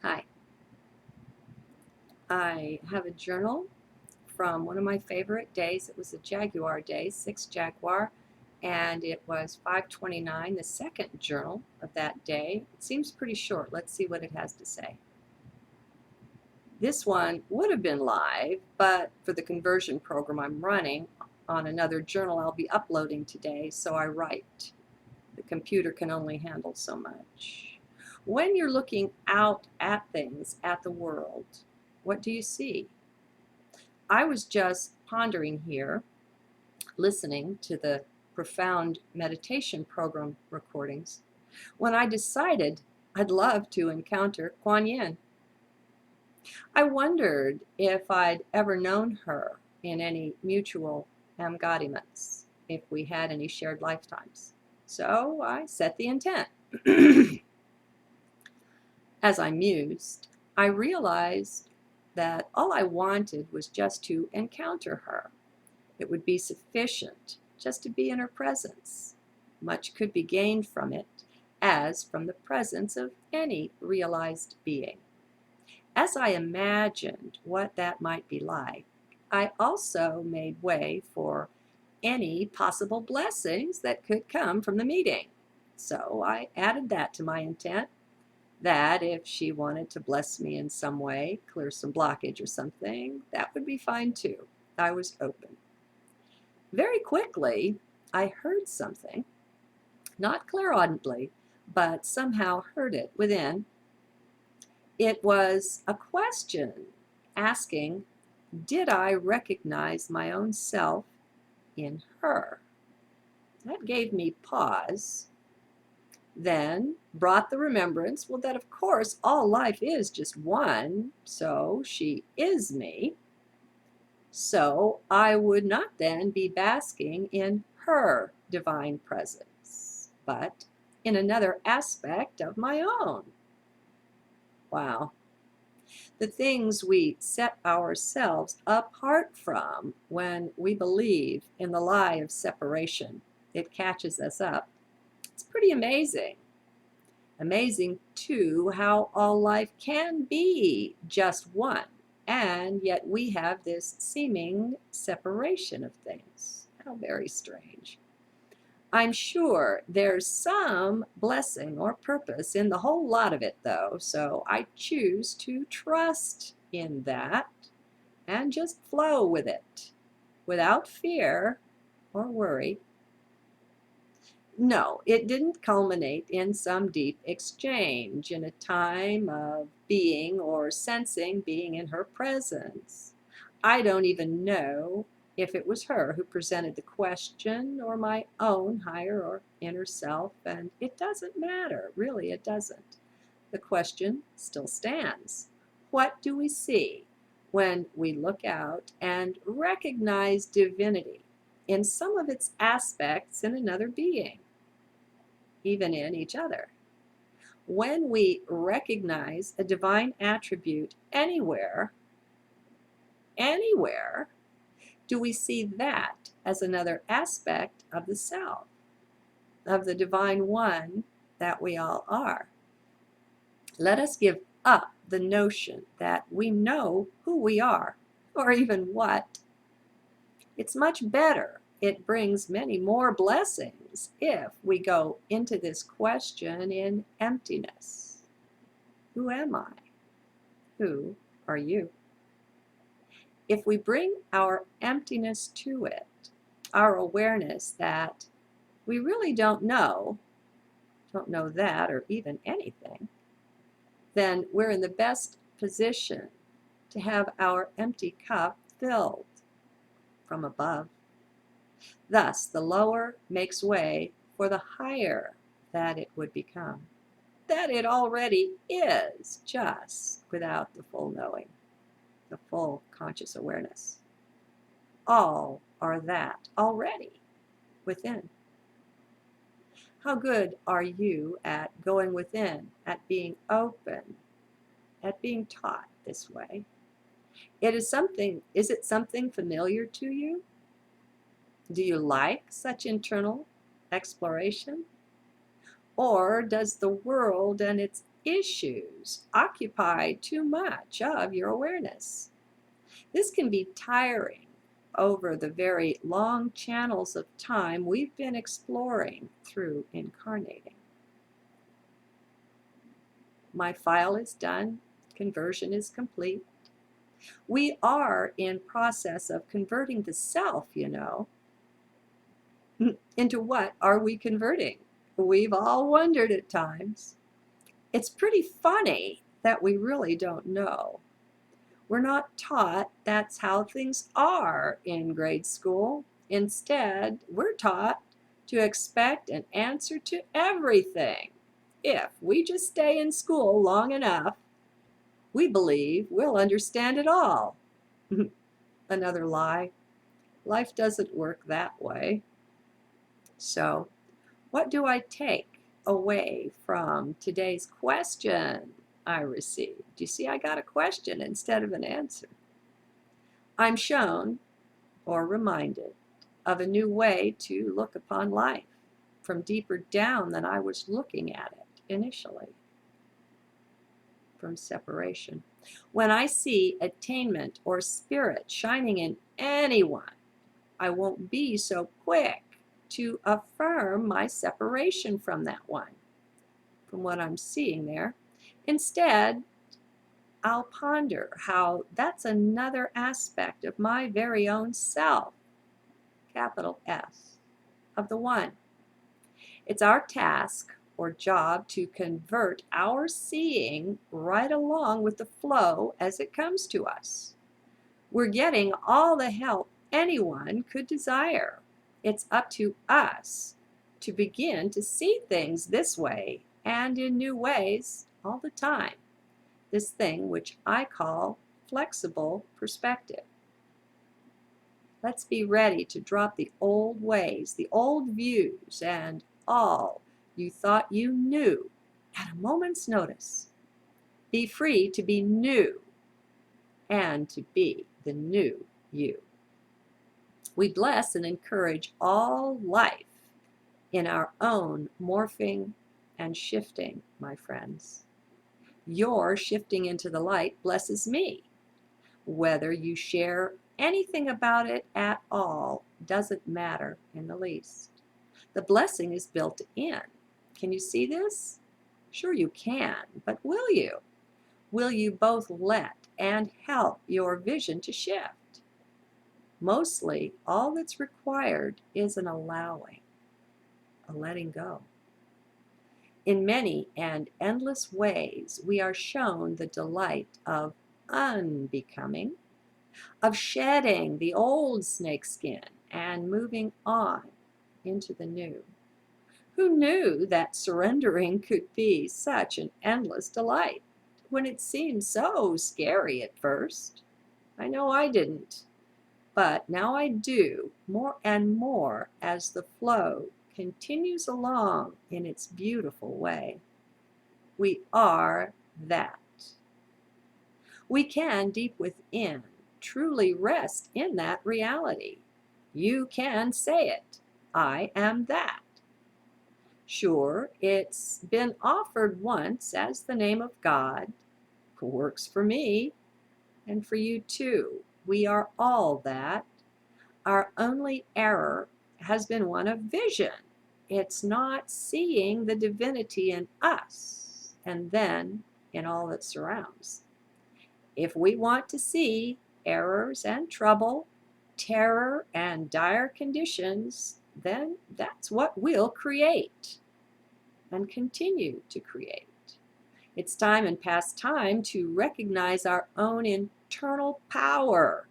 Hi, I have a journal from one of my favorite days. It was a Jaguar day, 6 Jaguar, and it was 5:29, the second journal of that day. It seems pretty short. Let's see what it has to say. This one would have been live, but for the conversion program I'm running on another journal I'll be uploading today, so I write. The computer can only handle so much. When you're looking out at things, at the world, what do you see? I was just pondering here, listening to the profound meditation program recordings, when I decided I'd love to encounter Kuan Yin. I wondered if I'd ever known her in any mutual amgodiments, if we had any shared lifetimes. So I set the intent. As I mused, I realized that all I wanted was just to encounter her. It would be sufficient just to be in her presence. Much could be gained from it, as from the presence of any realized being. As I imagined what that might be like, I also made way for any possible blessings that could come from the meeting. So I added that to my intent, that if she wanted to bless me in some way, clear some blockage or something, that would be fine too. I was open. Very quickly, I heard something, not clairaudibly, but somehow heard it within. It was a question asking, did I recognize my own self in her? That gave me pause, then brought the remembrance, well, that of course all life is just one, so she is me. So I would not then be basking in her divine presence, but in another aspect of my own. Wow. The things we set ourselves apart from when we believe in the lie of separation, it catches us up. It's pretty amazing. Amazing, too, how all life can be just one, and yet we have this seeming separation of things. How very strange. I'm sure there's some blessing or purpose in the whole lot of it, though, so I choose to trust in that and just flow with it without fear or worry. No, it didn't culminate in some deep exchange, in a time of being or sensing being in her presence. I don't even know if it was her who presented the question or my own higher or inner self, and it doesn't matter, really, it doesn't. The question still stands. What do we see when we look out and recognize divinity in some of its aspects in another being, even in each other? When we recognize a divine attribute anywhere, do we see that as another aspect of the self, of the divine one that we all are? Let us give up the notion that we know who we are, or even what. It's much better. It brings many more blessings if we go into this question in emptiness. Who am I? Who are you? If we bring our emptiness to it, our awareness that we really don't know that or even anything, then we're in the best position to have our empty cup filled from above. Thus, the lower makes way for the higher that it would become, that it already is, just without the full knowing, the full conscious awareness. All are that already within. How good are you at going within, at being open, at being taught this way? Is it something familiar to you? Do you like such internal exploration? Or does the world and its issues occupy too much of your awareness. This can be tiring over the very long channels of time we've been exploring through incarnating. My file is done. Conversion is complete. We are in process of converting the self, you know. Into what are we converting? We've all wondered at times. It's pretty funny that we really don't know. We're not taught that's how things are in grade school. Instead, we're taught to expect an answer to everything. If we just stay in school long enough, we believe we'll understand it all. Another lie. Life doesn't work that way. So, what do I take away from today's question I received? You see, I got a question instead of an answer. I'm shown or reminded of a new way to look upon life from deeper down than I was looking at it initially, from separation. When I see attainment or spirit shining in anyone, I won't be so quick to affirm my separation from that one, from what I'm seeing there. Instead, I'll ponder how that's another aspect of my very own self, capital S, of the one. It's our task or job to convert our seeing right along with the flow as it comes to us. We're getting all the help anyone could desire. It's up to us to begin to see things this way and in new ways all the time. This thing which I call flexible perspective. Let's be ready to drop the old ways, the old views, and all you thought you knew at a moment's notice. Be free to be new and to be the new you. We bless and encourage all life in our own morphing and shifting, my friends. Your shifting into the light blesses me. Whether you share anything about it at all doesn't matter in the least. The blessing is built in. Can you see this? Sure you can, but will you? Will you both let and help your vision to shift? Mostly, all that's required is an allowing, a letting go. In many and endless ways, we are shown the delight of unbecoming, of shedding the old snakeskin and moving on into the new. Who knew that surrendering could be such an endless delight when it seemed so scary at first? I know I didn't. But now I do, more and more as the flow continues along in its beautiful way. We are that. We can, deep within, truly rest in that reality. You can say it. I am that. Sure, it's been offered once as the name of God. Works for me, and for you too. We are all that. Our only error has been one of vision. It's not seeing the divinity in us and then in all that surrounds. If we want to see errors and trouble, terror and dire conditions, then that's what we'll create and continue to create. It's time and past time to recognize our own internal power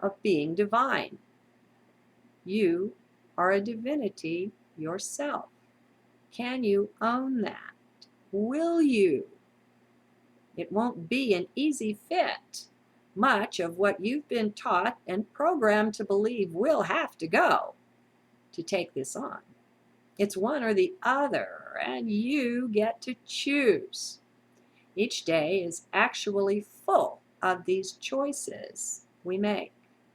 of being divine. You are a divinity yourself. Can you own that? Will you? It won't be an easy fit. Much of what you've been taught and programmed to believe will have to go to take this on. It's one or the other, and you get to choose. Each day is actually full of these choices we make,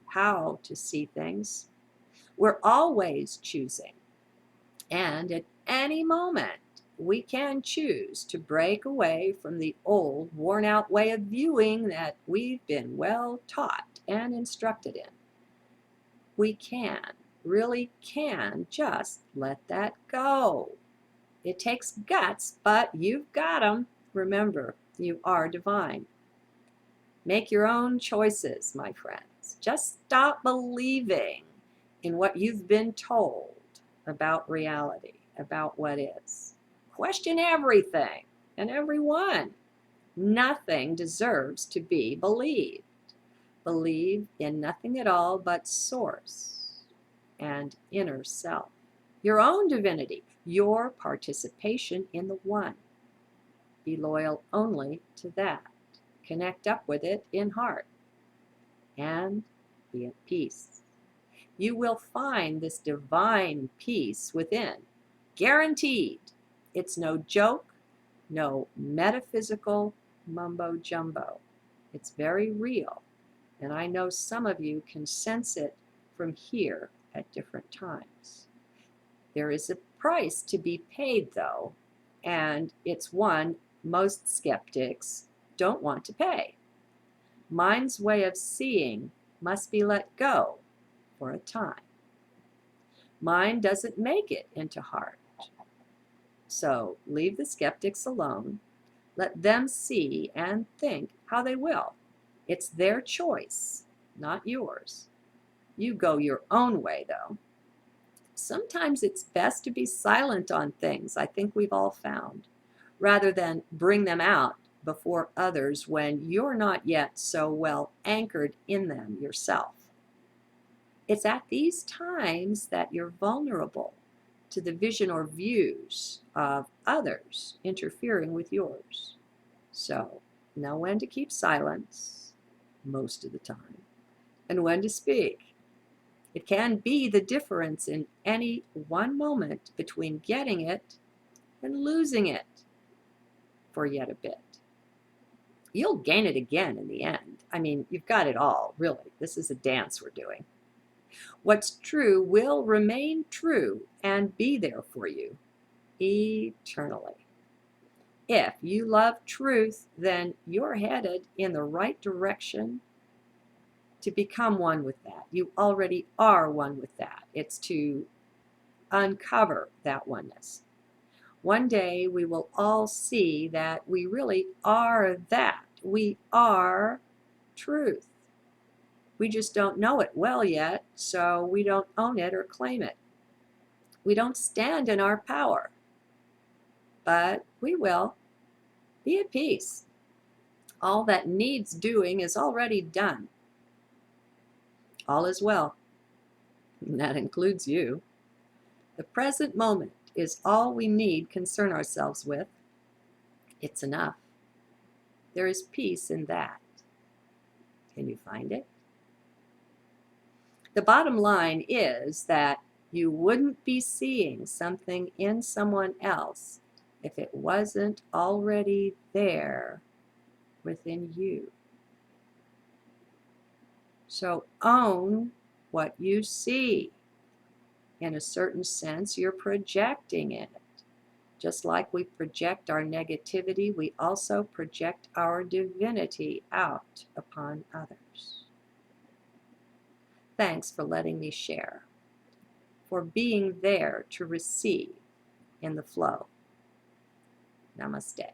how to see things. We're always choosing, and at any moment we can choose to break away from the old, worn out way of viewing that we've been well taught and instructed in. We can, really can, just let that go. It takes guts, but you've got them. Remember, you are divine. Make your own choices, my friends. Just stop believing in what you've been told about reality, about what is. Question everything and everyone. Nothing deserves to be believed. Believe in nothing at all but source and inner self. Your own divinity, your participation in the one. Be loyal only to that. Connect up with it in heart and be at peace. You will find this divine peace within. Guaranteed. It's no joke, no metaphysical mumbo jumbo. It's very real. And I know some of you can sense it from here at different times. There is a price to be paid, though, and it's one most skeptics don't want to pay. Mind's way of seeing must be let go for a time. Mind doesn't make it into heart. So leave the skeptics alone. Let them see and think how they will. It's their choice, not yours. You go your own way, though. Sometimes it's best to be silent on things, I think we've all found, rather than bring them out before others when you're not yet so well anchored in them yourself. It's at these times that you're vulnerable to the vision or views of others interfering with yours. So, know when to keep silence most of the time and when to speak. It can be the difference in any one moment between getting it and losing it for yet a bit. You'll gain it again in the end. I mean, you've got it all, really. This is a dance we're doing. What's true will remain true and be there for you eternally. If you love truth, then you're headed in the right direction to become one with that. You already are one with that. It's to uncover that oneness. One day we will all see that we really are that. We are truth. We just don't know it well yet, so we don't own it or claim it. We don't stand in our power, but we will. Be at peace. All that needs doing is already done. All is well. And that includes you. The present moment is all we need concern ourselves with. It's enough. There is peace in that. Can you find it? The bottom line is that you wouldn't be seeing something in someone else if it wasn't already there within you. So own what you see. In a certain sense, you're projecting in it. Just like we project our negativity, we also project our divinity out upon others. Thanks for letting me share, for being there to receive in the flow. Namaste.